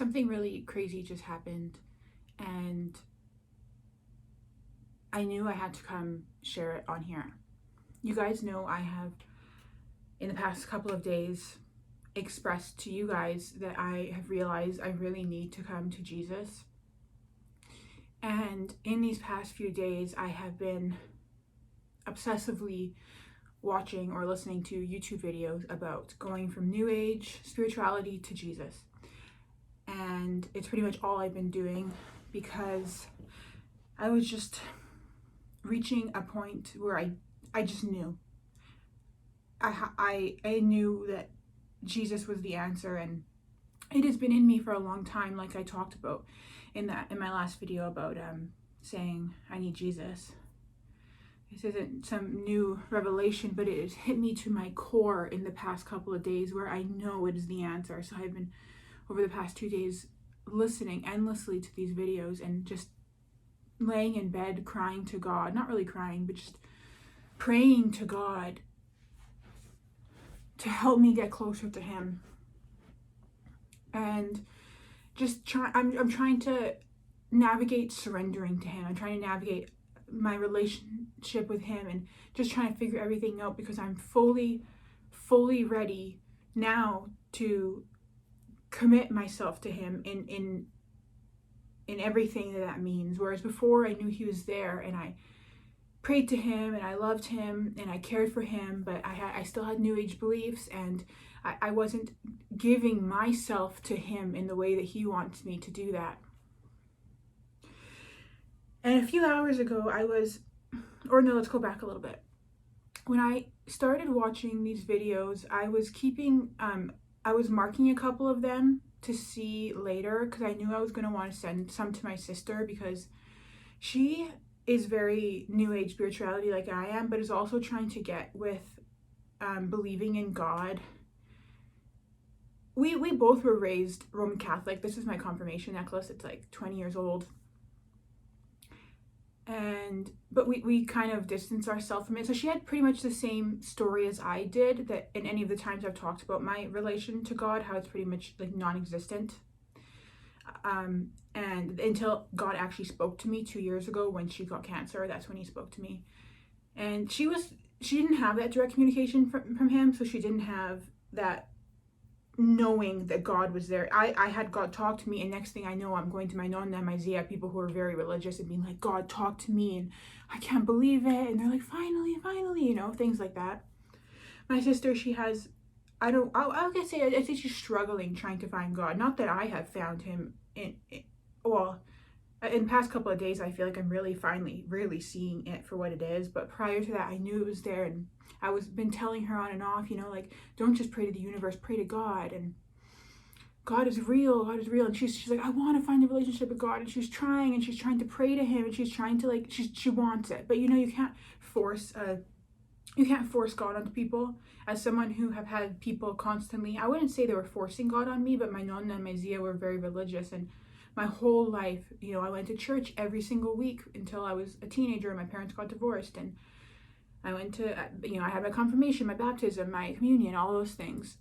something really crazy just happened, and I knew I had to come share it on here. You guys know I have, in the past couple of days, expressed to you guys that I have realized I really need to come to Jesus. And in these past few days, I have been obsessively watching or listening to YouTube videos about going from New Age spirituality to Jesus. And it's pretty much all I've been doing, because I was just reaching a point where I just knew. I knew that Jesus was the answer, and it has been in me for a long time, like I talked about in my last video about saying I need Jesus. This isn't some new revelation, but it has hit me to my core in the past couple of days where I know it is the answer. So I've been, over the past 2 days, listening endlessly to these videos and just laying in bed crying to God. Not really crying, but just praying to God to help me get closer to Him. And just I'm trying to navigate surrendering to Him. I'm trying to navigate my relationship with Him and just trying to figure everything out, because I'm fully ready now to commit myself to Him in everything that means. Whereas before, I knew He was there, and I prayed to Him, and I loved Him, and I cared for Him, but I still had New Age beliefs, and I wasn't giving myself to Him in the way that He wants me to do that. And a few hours ago, let's go back a little bit. When I started watching these videos, I was marking a couple of them to see later, because I knew I was going to want to send some to my sister, because she is very New Age spirituality like I am, but is also trying to get with believing in God. We both were raised Roman Catholic. This is my confirmation necklace. It's like 20 years old. But we kind of distanced ourselves from it. So she had pretty much the same story as I did, that in any of the times I've talked about my relation to God, how it's pretty much like non-existent. And until God actually spoke to me 2 years ago when she got cancer, that's when He spoke to me. And she didn't have that direct communication from Him, so she didn't have that knowing that God was there. I had God talk to me, and next thing I know, I'm going to my nonna and my zia, people who are very religious, and being like, God talk to me, and I can't believe it, and they're like, finally, things like that. My sister, she has, I say she's struggling trying to find God. Not that I have found Him in the past couple of days, I feel like I'm really seeing it for what it is. But prior to that, I knew it was there, and I was been telling her on and off, like, don't just pray to the universe, pray to God, and God is real. And she's like, I want to find a relationship with God, and she's trying to pray to Him, and she's trying to she wants it. But you can't force God onto people. As someone who have had people constantly, I wouldn't say they were forcing God on me, but my nonna and my zia were very religious, and my whole life, I went to church every single week until I was a teenager and my parents got divorced, and I went to, I had my confirmation, my baptism, my communion, all those things.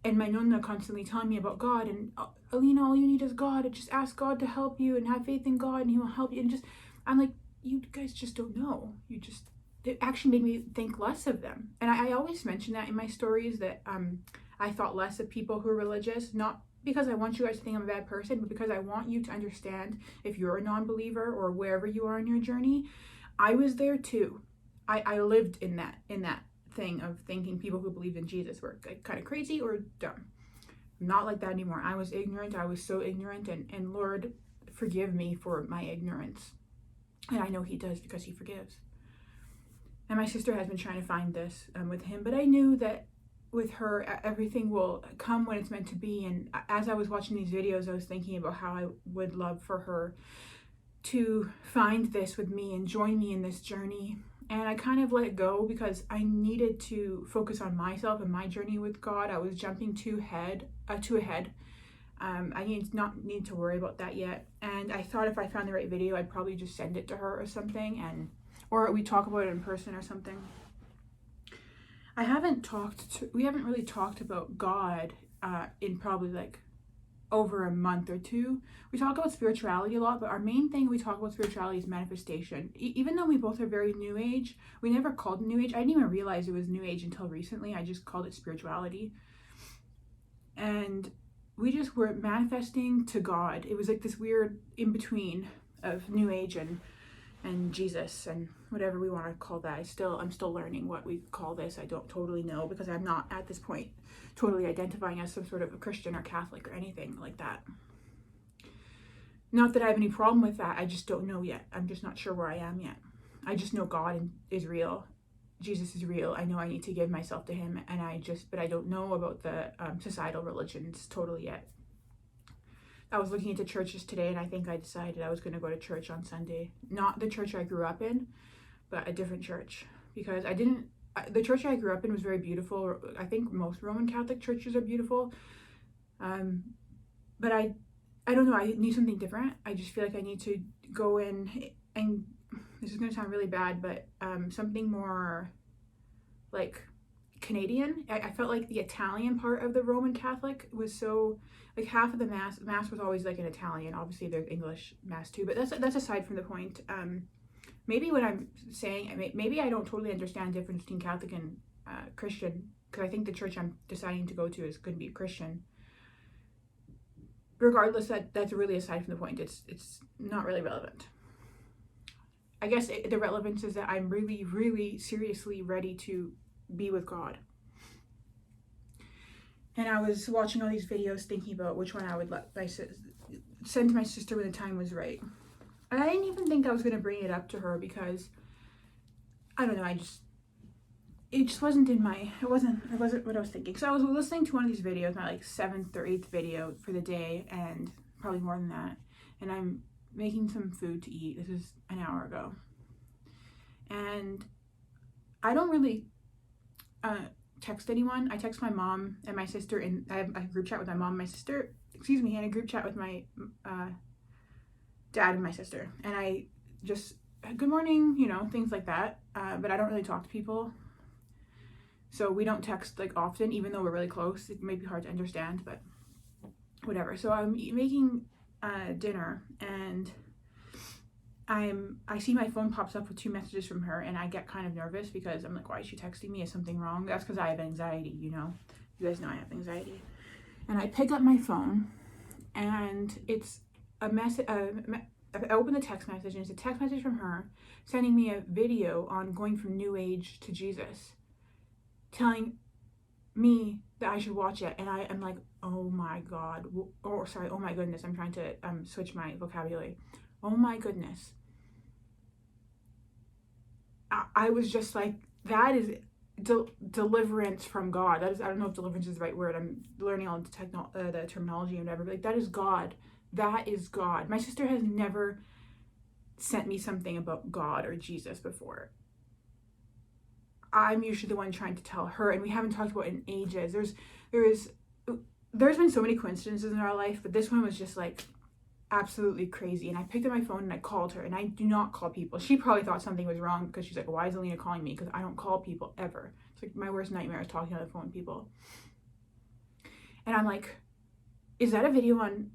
And my nonna constantly telling me about God, and Alina, all you need is God, and just ask God to help you, and have faith in God, and He will help you. And I'm like, you guys just don't know. It actually made me think less of them. And I always mention that in my stories, that I thought less of people who are religious, not because I want you guys to think I'm a bad person, but because I want you to understand, if you're a non-believer or wherever you are in your journey, I was there too. I lived in that thing of thinking people who believed in Jesus were kind of crazy or dumb. I'm not like that anymore. I was ignorant. I was so ignorant, and Lord, forgive me for my ignorance. And I know He does, because He forgives. And my sister has been trying to find this with Him, but I knew that with her, everything will come when it's meant to be. And as I was watching these videos, I was thinking about how I would love for her to find this with me and join me in this journey. And I kind of let it go, because I needed to focus on myself and my journey with God. I was jumping too ahead. I not need to worry about that yet. And I thought if I found the right video, I'd probably just send it to her or something, or we talk about it in person or something. We haven't really talked about God in probably like over a month or two. We talk about spirituality a lot, but our main thing we talk about spirituality is manifestation. Even though we both are very new age, we never called it new age. I didn't even realize it was new age until recently. I just called it spirituality. And we just were manifesting to God. It was like this weird in between of new age and Jesus and whatever we want to call that. I'm still learning what we call this. I don't totally know because I'm not at this point totally identifying as some sort of a Christian or Catholic or anything like that. Not that I have any problem with that. I just don't know yet. I'm just not sure where I am yet. I just know God is real. Jesus is real. I know I need to give myself to him, but I don't know about the societal religions totally yet. I was looking into churches today, and I think I decided I was going to go to church on Sunday. Not the church I grew up in, but a different church. Because the church I grew up in was very beautiful. I think most Roman Catholic churches are beautiful. But I don't know, I need something different. I just feel like I need to go in, and this is going to sound really bad, but something more like Canadian. I felt like the Italian part of the Roman Catholic was so, like half of the mass was always like in Italian. Obviously there's English mass too, but that's aside from the point. Maybe what I'm saying, maybe I don't totally understand the difference between Catholic and Christian, because I think the church I'm deciding to go to is going to be Christian. Regardless, that's really aside from the point. It's not really relevant. I guess the relevance is that I'm really, really seriously ready to be with God. And I was watching all these videos thinking about which one I would send to my sister when the time was right. And I didn't even think I was going to bring it up to her because, I don't know, it just wasn't it wasn't what I was thinking. So I was listening to one of these videos, my like 7th or 8th video for the day, and probably more than that. And I'm making some food to eat. This is an hour ago. And I don't really text anyone. I text my mom and my sister, and I have a group chat with my mom and my sister, and a group chat with my dad and my sister. And I just, good morning, things like that. But I don't really talk to people. So we don't text like often, even though we're really close. It may be hard to understand, but whatever. So I'm making dinner, and I see my phone pops up with 2 messages from her, and I get kind of nervous because I'm like, why is she texting me? Is something wrong? That's because I have anxiety, You guys know I have anxiety. And I pick up my phone, and it's a message. I open the text message, and it's a text message from her sending me a video on going from New Age to Jesus, telling me that I should watch it. And I am like, oh my God. Oh my goodness. I'm trying to switch my vocabulary. Oh my goodness. I was just like, that is deliverance from God. That is, I don't know if deliverance is the right word. I'm learning all the terminology and whatever, but like, that is God. That is God. My sister has never sent me something about God or Jesus before. I'm usually the one trying to tell her, and we haven't talked about it in ages. There's been so many coincidences in our life, but this one was just like absolutely crazy. And I picked up my phone and I called her, and I do not call people. She probably thought something was wrong because she's like, why is Alina calling me? Because I don't call people ever. It's like my worst nightmare is talking on the phone with people. And I'm like, is that a video on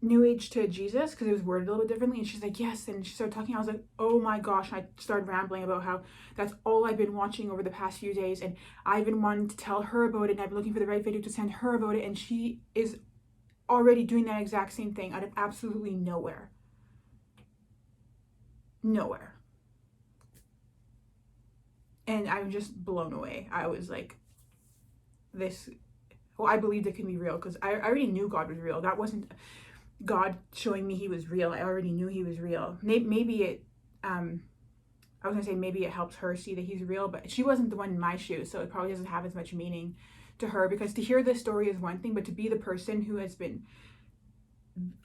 New Age to Jesus? Because it was worded a little bit differently. And she's like, yes. And she started talking. I was like, oh my gosh. And I started rambling about how that's all I've been watching over the past few days, and I've been wanting to tell her about it, and I've been looking for the right video to send her about it, and she is already doing that exact same thing out of absolutely nowhere. And I'm just blown away. I was like, I believed it can be real, because I already knew God was real. That wasn't God showing me he was real. I already knew he was real. Maybe it I was gonna say maybe it helps her see that he's real, but she wasn't the one in my shoes, so it probably doesn't have as much meaning to her, because to hear this story is one thing, but to be the person who has been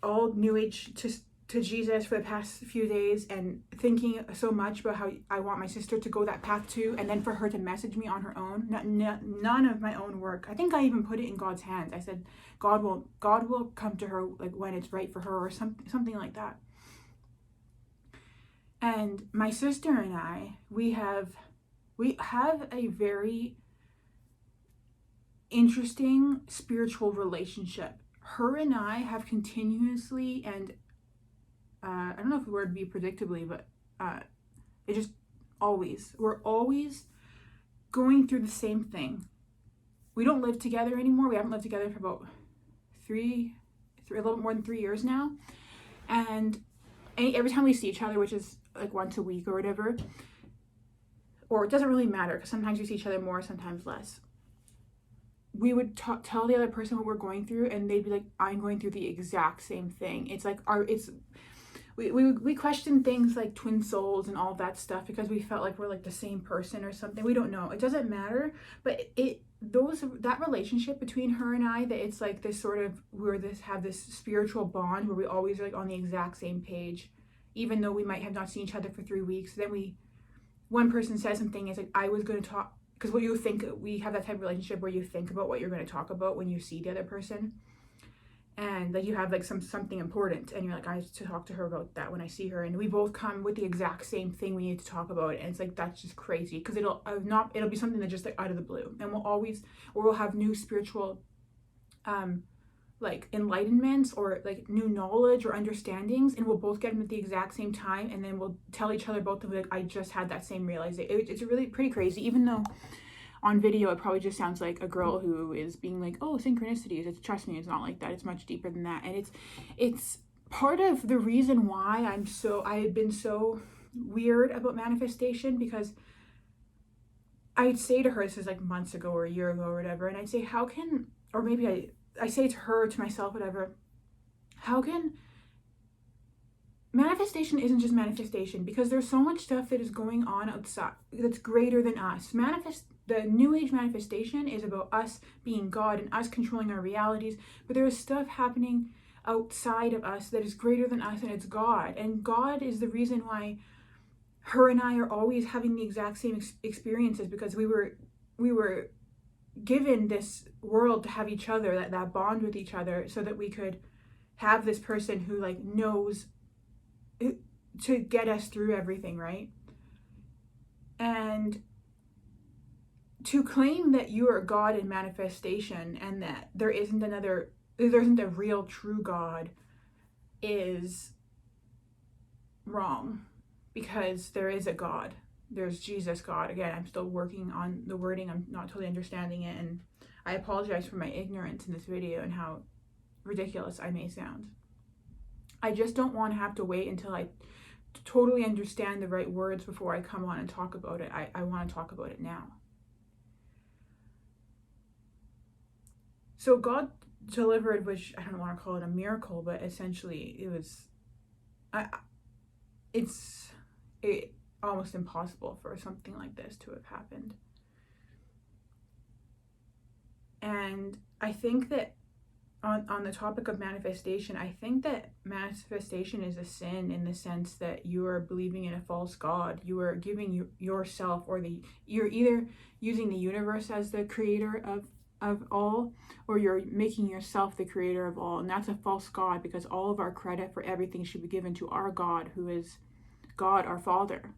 all New Age to Jesus for the past few days and thinking so much about how I want my sister to go that path too, and then for her to message me on her own, none of my own work. I think I even put it in God's hands. I said God will come to her like when it's right for her, or something like that. And my sister and I, we have a very interesting spiritual relationship. her and I have continuously, and I don't know if the word would be predictably, but it just we're always going through the same thing. We don't live together anymore. We haven't lived together for about a little more than 3 years now. And every time we see each other, which is like once a week or whatever, or it doesn't really matter because sometimes we see each other more, sometimes less. We would tell the other person what we're going through, and they'd be like, I'm going through the exact same thing. It's like we question things like twin souls and all that stuff because we felt like we're like the same person or something. We don't know. It doesn't matter. But that relationship between her and I, that it's like this sort of, have this spiritual bond where we always are like on the exact same page, even though we might have not seen each other for 3 weeks. Then one person says something, it's like, I was going to talk, because what you think, we have that type of relationship where you think about what you're going to talk about when you see the other person. And like you have like something important, and you're like, I have to talk to her about that when I see her, and we both come with the exact same thing we need to talk about, and it's like, that's just crazy, because it'll be something that just like out of the blue, and we'll have new spiritual like enlightenments or like new knowledge or understandings, and we'll both get them at the exact same time, and then we'll tell each other both of like, I just had that same realization. It's really pretty crazy, even though on video it probably just sounds like a girl who is being like, oh, synchronicities. Trust me, it's not like that. It's much deeper than that. And it's part of the reason why I've been so weird about manifestation, because I'd say to her, this is like months ago or a year ago or whatever, and I'd say, how can, or maybe I say to her, to myself, whatever, how can manifestation isn't just manifestation, because there's so much stuff that is going on outside that's greater than us. The New Age manifestation is about us being God and us controlling our realities, but there is stuff happening outside of us that is greater than us, and it's God. And God is the reason why her and I are always having the exact same experiences, because we were given this world to have each other, that bond with each other, so that we could have this person who like knows to get us through everything, right? And to claim that you are God in manifestation and that there isn't a real true God is wrong, because there is a God. There's Jesus God. Again, I'm still working on the wording. I'm not totally understanding it, and I apologize for my ignorance in this video and how ridiculous I may sound. I just don't want to have to wait until I totally understand the right words before I come on and talk about it. I want to talk about it now. So God delivered, which I don't want to call it a miracle, but essentially it's almost impossible for something like this to have happened. And I think that on the topic of manifestation, I think that manifestation is a sin in the sense that you are believing in a false God. You are giving yourself, or you're either using the universe as the creator of all, or you're making yourself the creator of all, and that's a false God, because all of our credit for everything should be given to our God, who is God, our Father.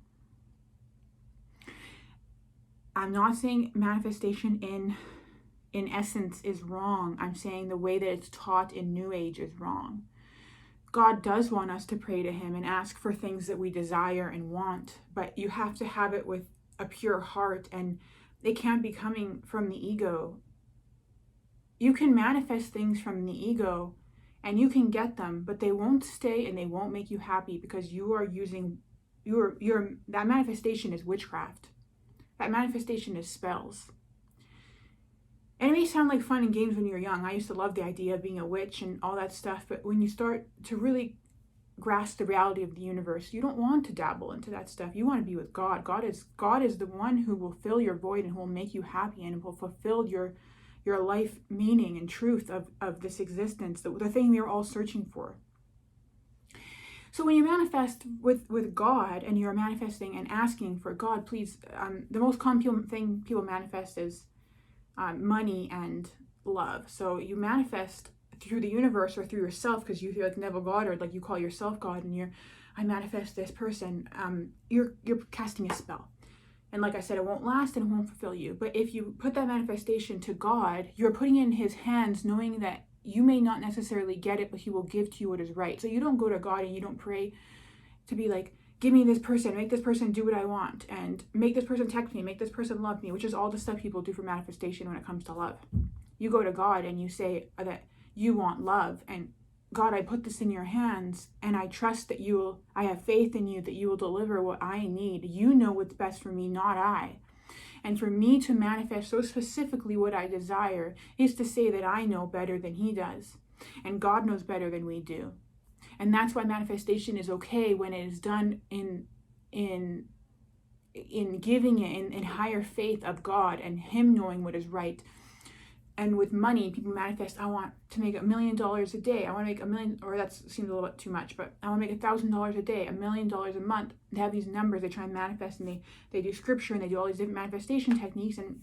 I'm not saying manifestation in essence is wrong. I'm saying the way that it's taught in New Age is wrong. God does want us to pray to him and ask for things that we desire and want, but you have to have it with a pure heart, and it can't be coming from the ego. You can manifest things from the ego and you can get them, but they won't stay and they won't make you happy, because you are using that manifestation is witchcraft. That manifestation is spells. And it may sound like fun and games when you're young. I used to love the idea of being a witch and all that stuff, but when you start to really grasp the reality of the universe, you don't want to dabble into that stuff. You want to be with God. God is the one who will fill your void and who will make you happy and will fulfill your life meaning and truth of this existence, the thing we are all searching for. So when you manifest with God, and you're manifesting and asking for God, please, the most common thing people manifest is money and love. So you manifest through the universe or through yourself, because you feel like Neville Goddard, like you call yourself God, and I manifest this person. You're casting a spell. And like I said, it won't last and it won't fulfill you. But if you put that manifestation to God, you're putting it in his hands, knowing that you may not necessarily get it, but he will give to you what is right. So you don't go to God and you don't pray to be like, give me this person, make this person do what I want, and make this person text me, make this person love me, which is all the stuff people do for manifestation when it comes to love. You go to God and you say that you want love, and God, I put this in your hands, and I trust that I have faith in you that you will deliver what I need. You know what's best for me, not I. And for me to manifest so specifically what I desire is to say that I know better than he does, and God knows better than we do. And that's why manifestation is okay when it is done in giving it in higher faith of God and him knowing what is right. And with money, people manifest, I want to make $1 million a day. I want to make $1 million, or that seems a little bit too much, but I want to make $1,000 a day, $1 million a month. They have these numbers, they try and manifest, and they do scripture, and they do all these different manifestation techniques, and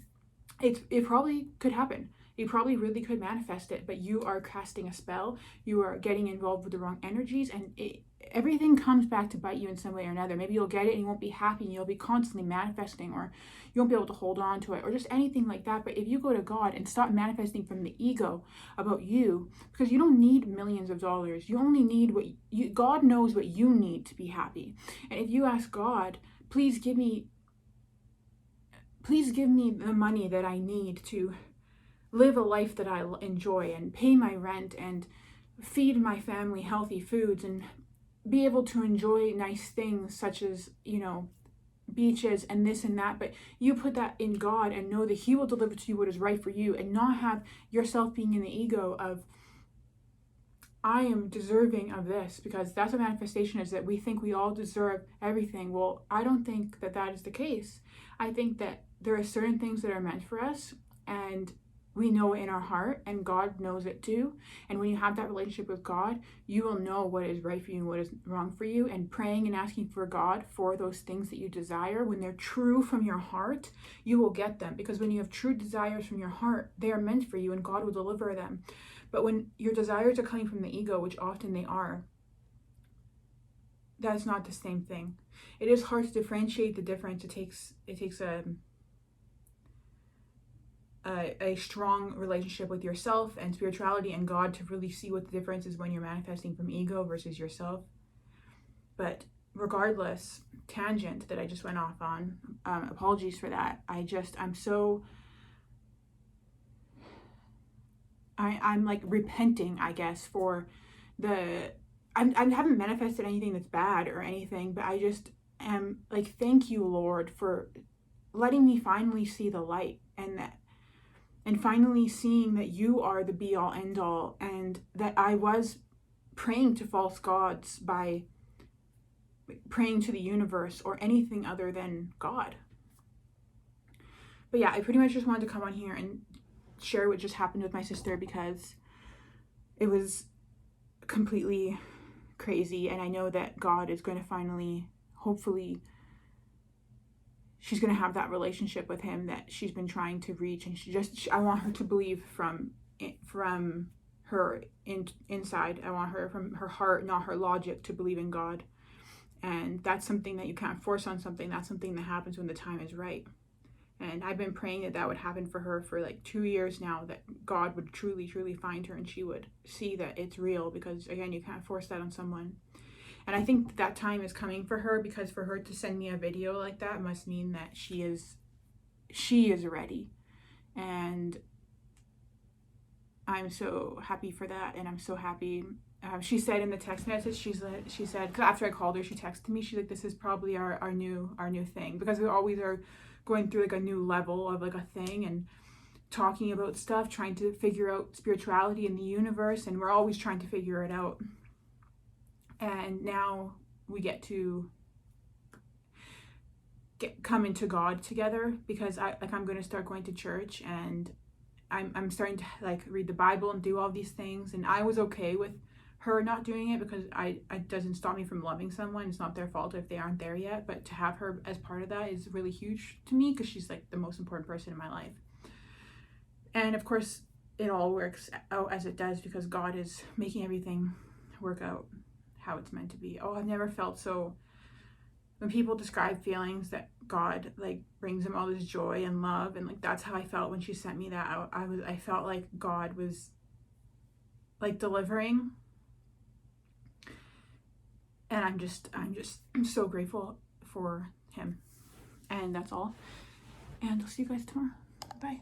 it probably could happen. You probably really could manifest it, but you are casting a spell. You are getting involved with the wrong energies, and everything comes back to bite you in some way or another. Maybe you'll get it and you won't be happy, and you'll be constantly manifesting, or you won't be able to hold on to it, or just anything like that. But if you go to God and stop manifesting from the ego about you, because you don't need millions of dollars. You only need God knows what you need to be happy. And if you ask God, please give me the money that I need to live a life that I enjoy, and pay my rent, and feed my family healthy foods, and be able to enjoy nice things such as, beaches and this and that. But you put that in God and know that he will deliver to you what is right for you, and not have yourself being in the ego of, I am deserving of this, because that's what manifestation is, that we think we all deserve everything. Well, I don't think that is the case. I think that there are certain things that are meant for us, and we know it in our heart, and God knows it too. And when you have that relationship with God, you will know what is right for you and what is wrong for you. And praying and asking for God for those things that you desire, when they're true from your heart, you will get them. Because when you have true desires from your heart, they are meant for you, and God will deliver them. But when your desires are coming from the ego, which often they are, that is not the same thing. It is hard to differentiate the difference. It takes a strong relationship with yourself and spirituality and God to really see what the difference is when you're manifesting from ego versus yourself. But regardless, tangent that I just went off on, apologies for that. I'm like repenting, I guess, for I haven't manifested anything that's bad or anything, but I just am like, thank you, Lord, for letting me finally see the light, and finally seeing that you are the be all end all, and that I was praying to false gods by praying to the universe or anything other than God. But yeah, I pretty much just wanted to come on here and share what just happened with my sister, because it was completely crazy, and I know that God is going to finally, hopefully, she's going to have that relationship with him that she's been trying to reach, and I want her to believe from her inside. I want her from her heart, not her logic, to believe in God. And that's something that you can't force on something. That's something that happens when the time is right. And I've been praying that would happen for her for like 2 years now, that God would truly, truly find her, and she would see that it's real, because again, you can't force that on someone. And I think that time is coming for her, because for her to send me a video like that must mean that she is ready. And I'm so happy for that. And I'm so happy. She said in the text message, she said, cause after I called her, she texted me, she's like, this is probably our new thing, because we always are going through like a new level of like a thing, and talking about stuff, trying to figure out spirituality in the universe, and we're always trying to figure it out. And now we get to come into God together, because I'm going to start going to church, and I'm starting to like read the Bible and do all these things. And I was okay with her not doing it, because it doesn't stop me from loving someone. It's not their fault if they aren't there yet, but to have her as part of that is really huge to me, because she's like the most important person in my life. And of course it all works out as it does, because God is making everything work out how it's meant to be. Oh, I've never felt so, when people describe feelings that God like brings them all this joy and love, and like that's how I felt when she sent me that. I felt like God was like delivering. And I'm so grateful for him. And that's all. And I'll see you guys tomorrow. Bye.